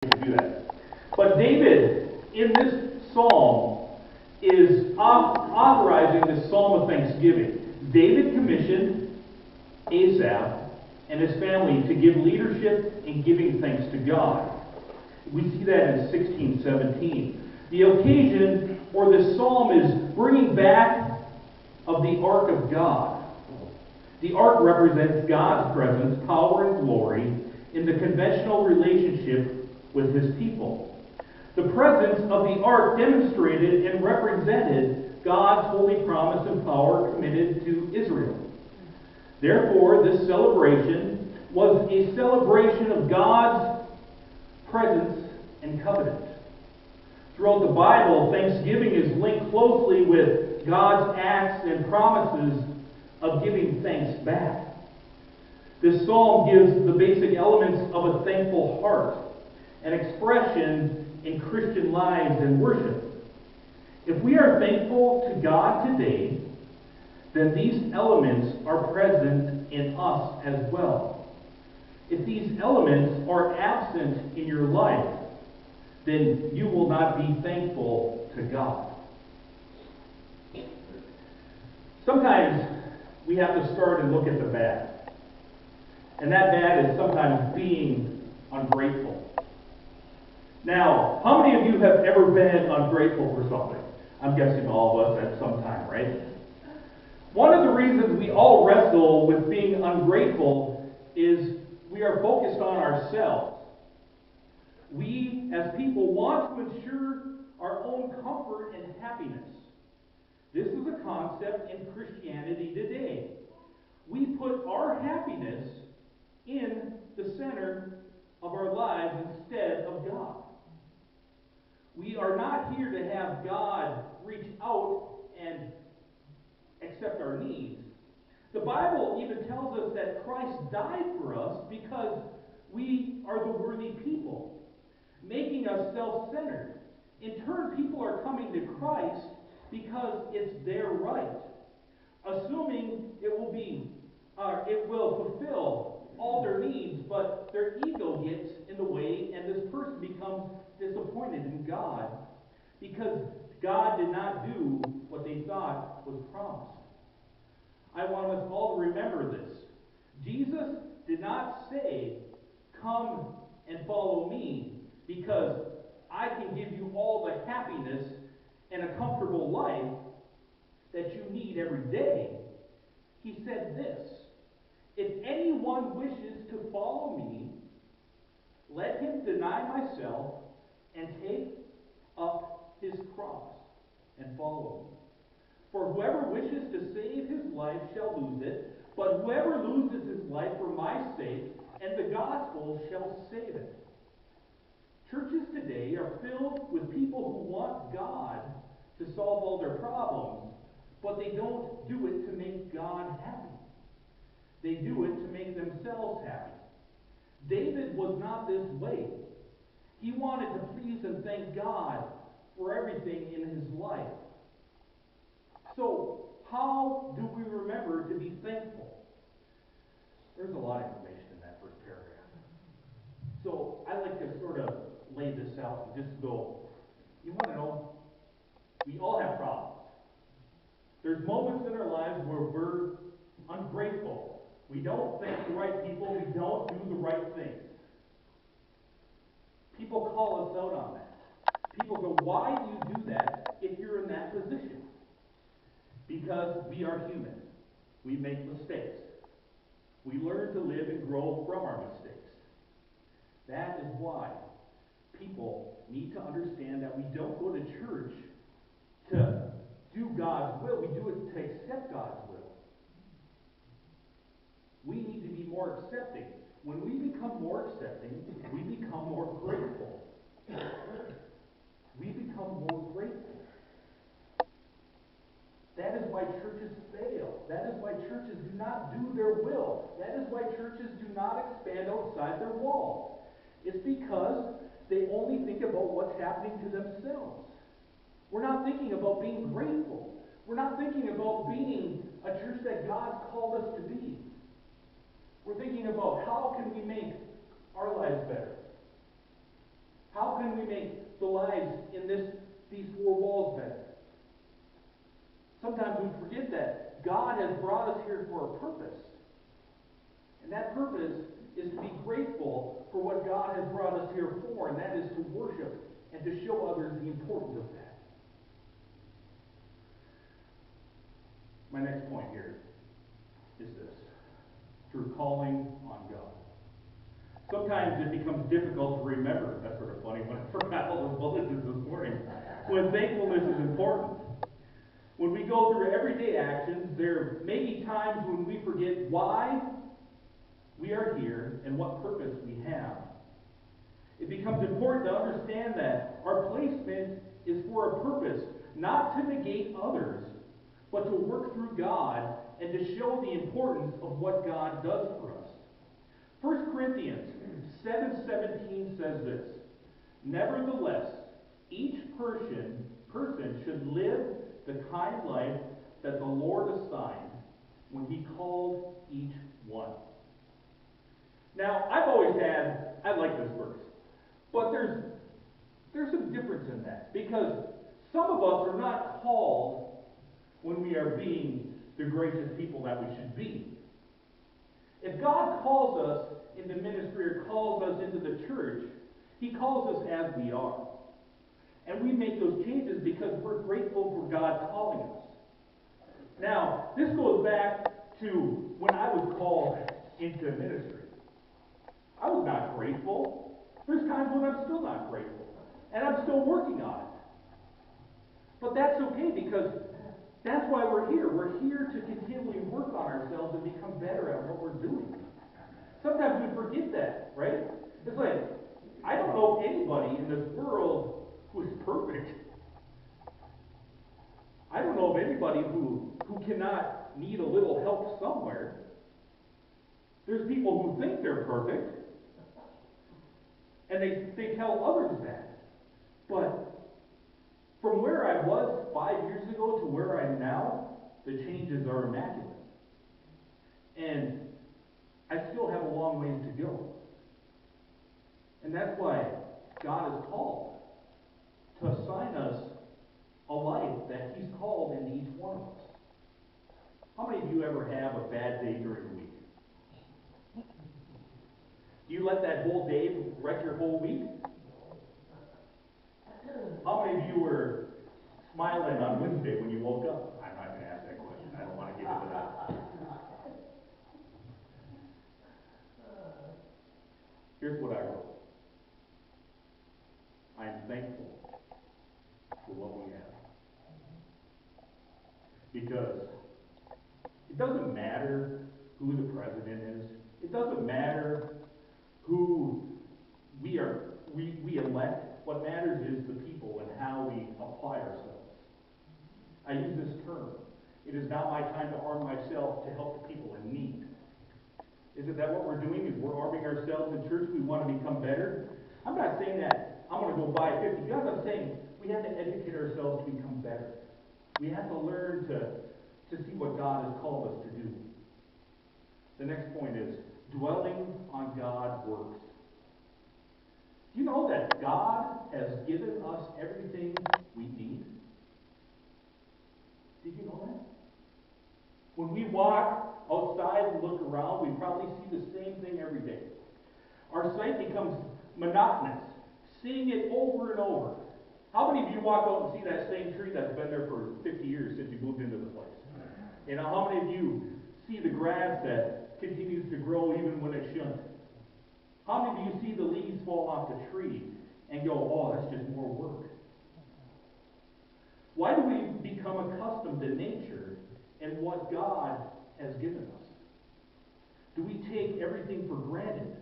to do that. But David, in this psalm, is authorizing this psalm of thanksgiving. David commissioned Asaph and his family to give leadership in giving thanks to God. We see that in 16:17. The occasion, or this psalm, is bringing back of the ark of God. The ark represents God's presence, power, and glory in the conventional relationship with his people. The presence of the ark demonstrated and represented God's holy promise and power committed to Israel. Therefore, this celebration was a celebration of God's presence and covenant. Throughout the Bible, thanksgiving is linked closely with God's acts and promises of giving thanks back. This psalm gives the basic elements of a thankful heart, an expression in Christian lives and worship. If we are thankful to God today, then these elements are present in us as well. If these elements are absent in your life, then you will not be thankful to God. Sometimes we have to start and look at the bad. And that bad is sometimes being ungrateful. Now, how many of you have ever been ungrateful for something? I'm guessing all of us at some time, right? One of the reasons we all wrestle with being ungrateful is we are focused on ourselves. We, as people, want to ensure our own comfort and happiness. This is a concept in Christianity today. We put our happiness in the center of our lives instead of God. We are not here to have God reach out and accept our needs. The Bible even tells us that Christ died for us because we are the worthy people, making us self-centered. In turn, people are coming to Christ because it's their right, assuming it will fulfill all their needs, but their ego gets in the way, and this person becomes disappointed in God because God did not do what they thought was promised. I want us all to remember this. Jesus did not say, "Come and follow me," because I can give you all the happiness and a comfortable life that you need every day. He said this, "If anyone wishes to follow me, let him deny myself and take up his cross and follow me. For whoever wishes to save his life shall lose it, but whoever loses his life for my sake and the gospel shall save it." Churches today are filled with people who want God to solve all their problems, but they don't do it to make God happy. They do it to make themselves happy. David was not this way. He wanted to please and thank God for everything in his life. So, how do we remember to be thankful? There's a lot of information in that first paragraph. So, I like to sort of lay this out and just go, you want to know, we all have problems. There's moments in our lives where we're ungrateful. We don't thank the right people. We don't do the right things. People call us out on that. People go, "Why do you do that if you're in that position?" Because we are human. We make mistakes. We learn to live and grow from our mistakes. That is why people need to understand that we don't go to church to do God's will. We do it to accept God's will. We need to be more accepting. When we become more accepting, we become more grateful. We become more grateful. That is why churches fail. That is why churches do not do their will. That is why churches do not expand outside their walls. It's because they only think about what's happening to themselves. We're not thinking about being grateful. We're not thinking about being a church that God's called us to be. We're thinking about how can we make our lives better. How can we make the lives in these four walls better? Sometimes we forget that God has brought us here for a purpose. And that purpose is to be grateful for what God has brought us here for, and that is to worship and to show others the importance of that. My next point here is this: through calling on God. Sometimes it becomes difficult to remember. That's sort of funny when I forgot all the bulletins this morning. When thankfulness is important. When we go through everyday actions, there may be times when we forget why we are here and what purpose we have. It becomes important to understand that our placement is for a purpose, not to negate others, but to work through God and to show the importance of what God does for us. 1 Corinthians 7:17 says this: "Nevertheless, each person should live the kind life that the Lord assigned when He called each one." Now, I like this verse, but there's some difference in that, because some of us are not called when we are being the gracious people that we should be. If God calls us into ministry or calls us into the church, He calls us as we are. And we make those changes because we're grateful for God calling us. Now, this goes back to when I was called into ministry. I was not grateful. There's times when I'm still not grateful. And I'm still working on it. But that's okay, because that's why we're here. We're here to continually work on ourselves and become better at what we're doing. Sometimes we forget that, right? It's like, I don't know anybody in this world who is perfect. I don't know of anybody who cannot need a little help somewhere. There's people who think they're perfect, and they tell others that. But from where I was 5 years ago to where I am now, the changes are immaculate. And I still have a long ways to go. And that's why God has called to assign us a life that He's called into each one of us. How many of you ever have a bad day during the week? Do you let that whole day wreck your whole week? How many of you were smiling on Wednesday when you woke up? I'm not going to ask that question. I don't want to get into that. Here's what I wrote. I am thankful for what we have. Because it doesn't matter who the president is. It doesn't matter who we elect. What matters is the people and how we apply ourselves. I use this term. It is now my time to arm myself to help the people in need. Isn't that what we're doing? Is we're arming ourselves in church? We want to become better? I'm not saying that I'm going to go buy 50 guns. I'm saying we have to educate ourselves to become better. We have to learn to see what God has called us to do. The next point is dwelling on God's works. Do you know that God has given us everything we need? Did you know that? When we walk outside and look around, we probably see the same thing every day. Our sight becomes monotonous, seeing it over and over. How many of you walk out and see that same tree that's been there for 50 years since you moved into the place? You know, how many of you see the grass that continues to grow even when it shouldn't? How many of you see the leaves fall off the tree and go, oh, that's just more work? Why do we become accustomed to nature and what God has given us? Do we take everything for granted?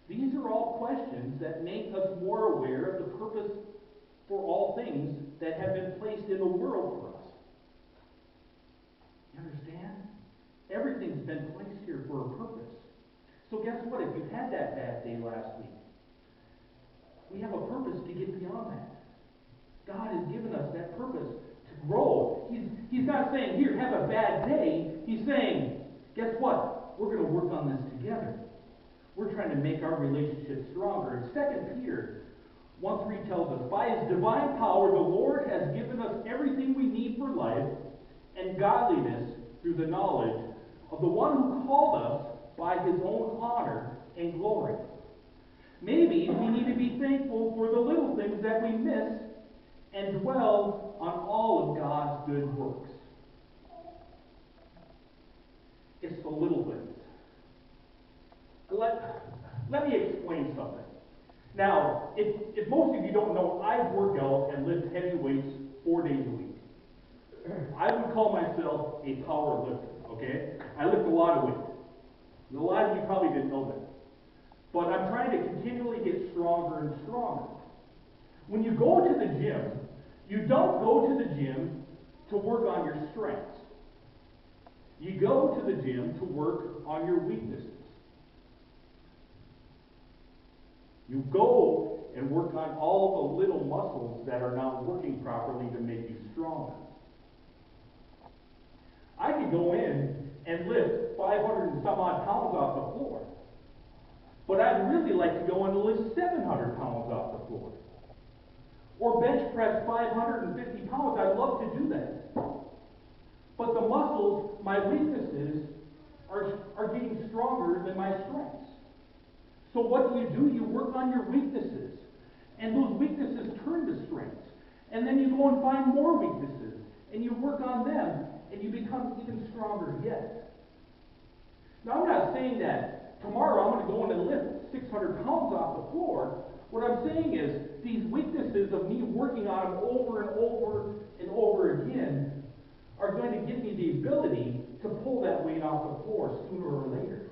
These are all questions that make us more aware of the purpose for all things that have been placed in the world for us. You understand? Everything's been placed here for a purpose. So guess what? If you had that bad day last week, we have a purpose to get beyond that. God has given us that purpose to grow. He's not saying, here, have a bad day. He's saying, guess what? We're going to work on this together. We're trying to make our relationship stronger. In 2 Peter 1:3 tells us, by his divine power, the Lord has given us everything we need for life and godliness through the knowledge of the one who called us by his own honor and glory. Maybe we need to be thankful for the little things that we miss and dwell on all of God's good works. It's the little things. Let me explain something. Now, if most of you don't know, I work out and lift heavy weights 4 days a week. I would call myself a power lifter, okay? I lift a lot of weight. A lot of you probably didn't know that. But I'm trying to continually get stronger and stronger. When you go to the gym, you don't go to the gym to work on your strengths. You go to the gym to work on your weaknesses. You go and work on all the little muscles that are not working properly to make you stronger. I could go in and lift 500 and some odd pounds off the floor. But I'd really like to go in and lift 700 pounds off the floor. Or bench press 550 pounds. I'd love to do that. But the muscles, my weaknesses, are getting stronger than my strengths. So what do? You work on your weaknesses. And those weaknesses turn to strengths. And then you go and find more weaknesses. And you work on them. And you become even stronger yet. Now, I'm not saying that tomorrow I'm going to go in and lift 600 pounds off the floor. What I'm saying is these weaknesses of me working on them over and over and over again are going to give me the ability to pull that weight off the floor sooner or later.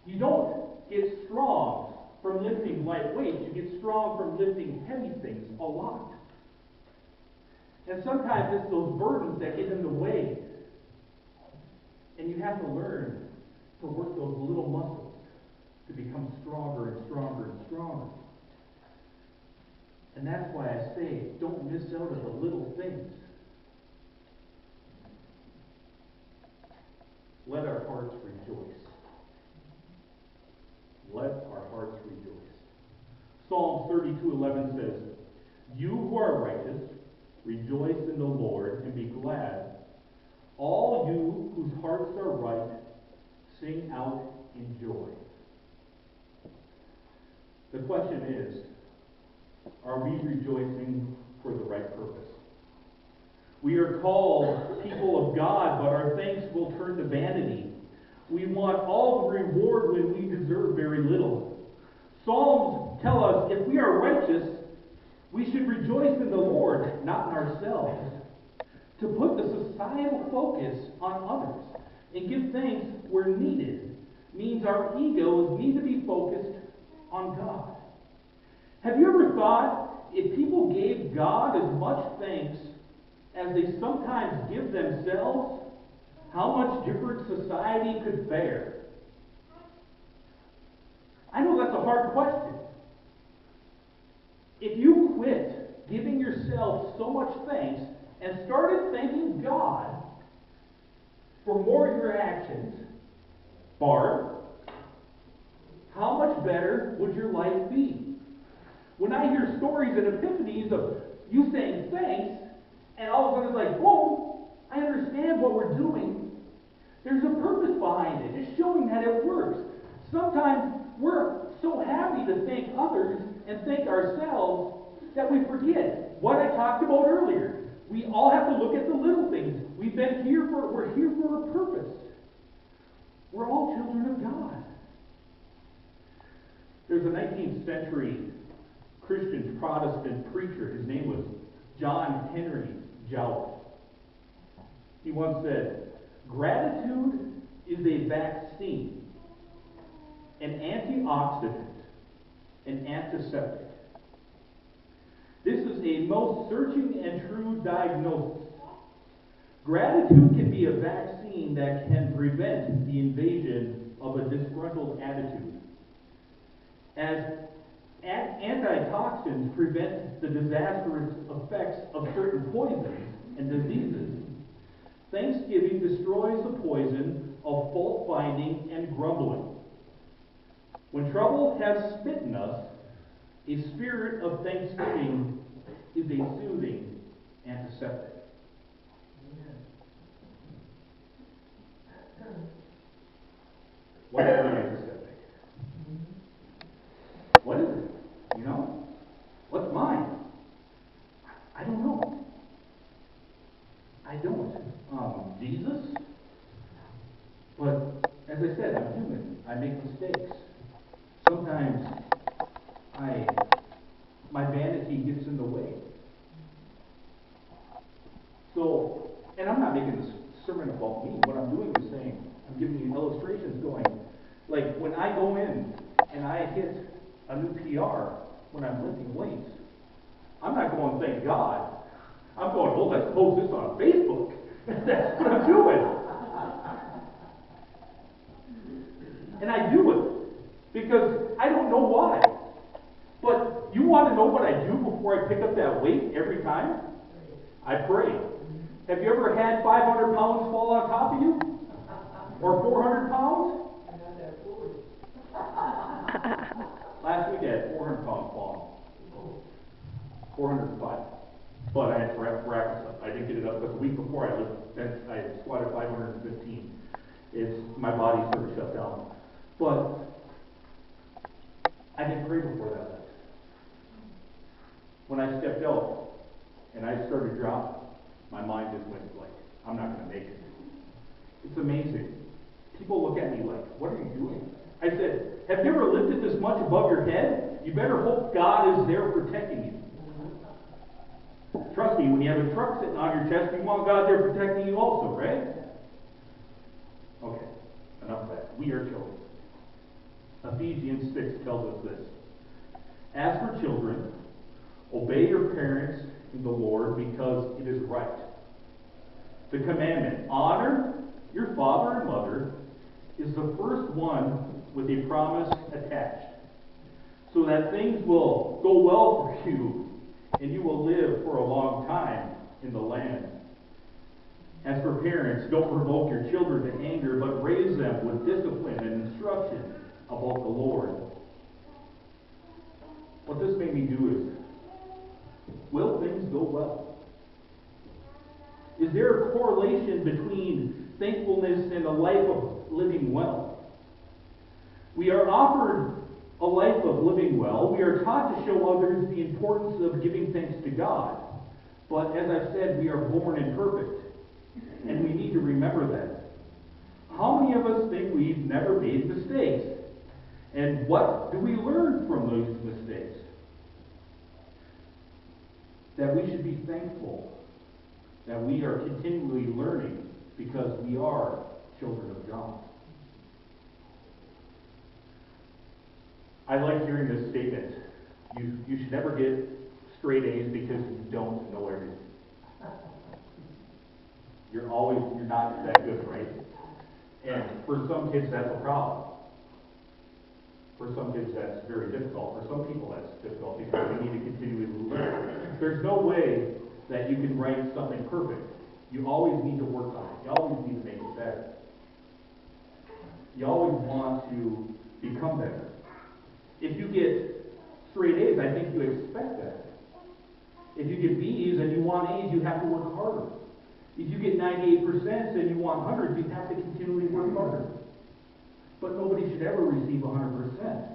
You don't get strong from lifting light weights. You get strong from lifting heavy things a lot. And sometimes it's those burdens that get in the way. And you have to learn to work those little muscles to become stronger and stronger and stronger. And that's why I say, don't miss out on the little things. Let our hearts rejoice. Let our hearts rejoice. Psalm 32:11 says, you who are righteous, rejoice in the Lord and be glad. All you whose hearts are right, sing out in joy. The question is, are we rejoicing for the right purpose? We are called people of God, but our thanks will turn to vanity. We want all the reward when we deserve very little. Psalms tell us if we are righteous, we should rejoice in the Lord, not in ourselves. To put the societal focus on others and give thanks where needed means our egos need to be focused on God. Have you ever thought if people gave God as much thanks as they sometimes give themselves, how much different society could fare? I know that's a hard question. If you quit giving yourself so much thanks and started thanking God for more of your actions, Barb, how much better would your life be? When I hear stories and epiphanies of you saying thanks, and all of a sudden it's like, boom, I understand what we're doing. There's a purpose behind it. It's showing that it works. Sometimes we're so happy to thank others and thank ourselves that we forget what I talked about earlier. We all have to look at the little things. We're here for a purpose. We're all children of God. There's a 19th century Christian Protestant preacher. His name was John Henry Jowett. He once said, gratitude is a vaccine, an antioxidant, an antiseptic. This is a most searching and true diagnosis. Gratitude can be a vaccine that can prevent the invasion of a disgruntled attitude. As antitoxins prevent the disastrous effects of certain poisons and diseases, thanksgiving destroys the poison of fault-finding and grumbling. When trouble has smitten us, A spirit of thanksgiving is a soothing antiseptic. What is an antiseptic? What is it? You know? What's mine? I don't know. I don't. Jesus? But as I said, I'm human. I make mistakes. Sometimes my vanity gets in the way. So, and I'm not making this sermon about me. What I'm doing is saying, I'm giving you illustrations going, like when I go in and I hit a new PR when I'm lifting weights, I'm not going, thank God. I'm going, oh, let's post this on Facebook. That's what I'm doing. And I do it because I don't know why. But you want to know what I do before I pick up that weight every time? I pray. Have you ever had 500 pounds fall on top of you? Or 400 pounds? Last week I had 400 pounds fall. 405. But I had to rack us up. I didn't get it up, but the week before I squatted 515. My body sort of shut down. But I didn't pray before that night. When I stepped out and I started dropping, my mind just went like, I'm not going to make it. It's amazing. People look at me like, what are you doing? I said, have you ever lifted this much above your head? You better hope God is there protecting you. Trust me, when you have a truck sitting on your chest, you want God there protecting you also, right? Okay, enough of that. We are children. Ephesians 6 tells us this. As for children, obey your parents in the Lord because it is right. The commandment, honor your father and mother, is the first one with a promise attached, so that things will go well for you and you will live for a long time in the land. As for parents, don't provoke your children to anger, but raise them with discipline and instruction about the Lord. What this made me do is, will things go well? Is there a correlation between thankfulness and a life of living well? We are offered a life of living well. We are taught to show others the importance of giving thanks to God. But as I've said, we are born imperfect, and we need to remember that. How many of us think we've never made mistakes? And what do we learn from those mistakes? That we should be thankful that we are continually learning because we are children of God. I like hearing this statement. You should never get straight A's because you don't know everything. You're not that good, right? And for some kids, that's a problem. For some kids, that's very difficult. For some people, that's difficult because they need to continually learn. There's no way that you can write something perfect. You always need to work on it. You always need to make it better. You always want to become better. If you get straight A's, I think you expect that. If you get B's and you want A's, you have to work harder. If you get 98% and you want 100, you have to continually work harder. But nobody should ever receive 100%.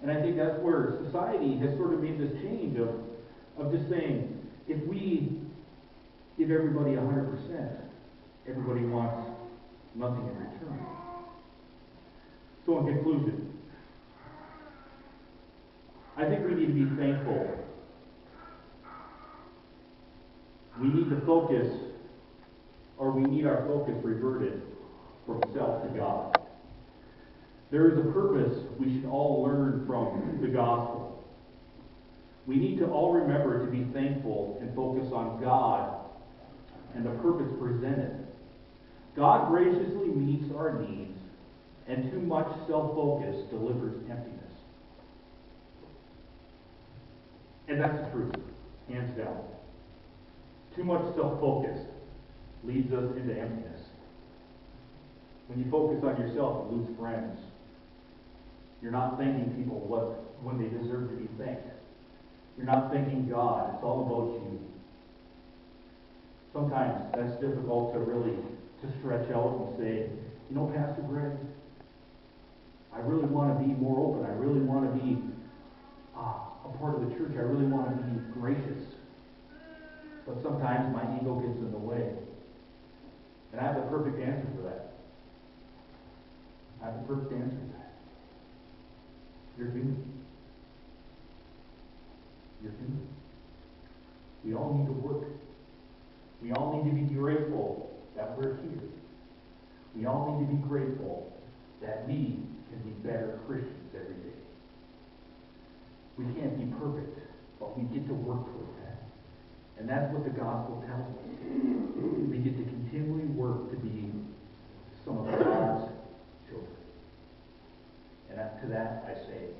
And I think that's where society has sort of made this change of just saying, if we give everybody 100%, everybody wants nothing in return. So in conclusion, I think we need to be thankful. We need to focus, or we need our focus reverted from self to God. There is a purpose we should all learn from the gospel. We need to all remember to be thankful and focus on God and the purpose presented. God graciously meets our needs, and too much self-focus delivers emptiness. And that's the truth, hands down. Too much self-focus leads us into emptiness. When you focus on yourself, you lose friends. You're not thanking people when they deserve to be thanked. You're not thanking God. It's all about you. Sometimes that's difficult to stretch out and say, you know, Pastor Greg, I really want to be more open. I really want to be a part of the church. I really want to be gracious. But sometimes my ego gets in the way. And I have the perfect answer for that. I have the perfect answer for that. You're human. You're human. We all need to work. We all need to be grateful that we're here. We all need to be grateful that we can be better Christians every day. We can't be perfect, but we get to work toward that. And that's what the gospel tells us. We get to continually work to be some of God's children. And to that I say,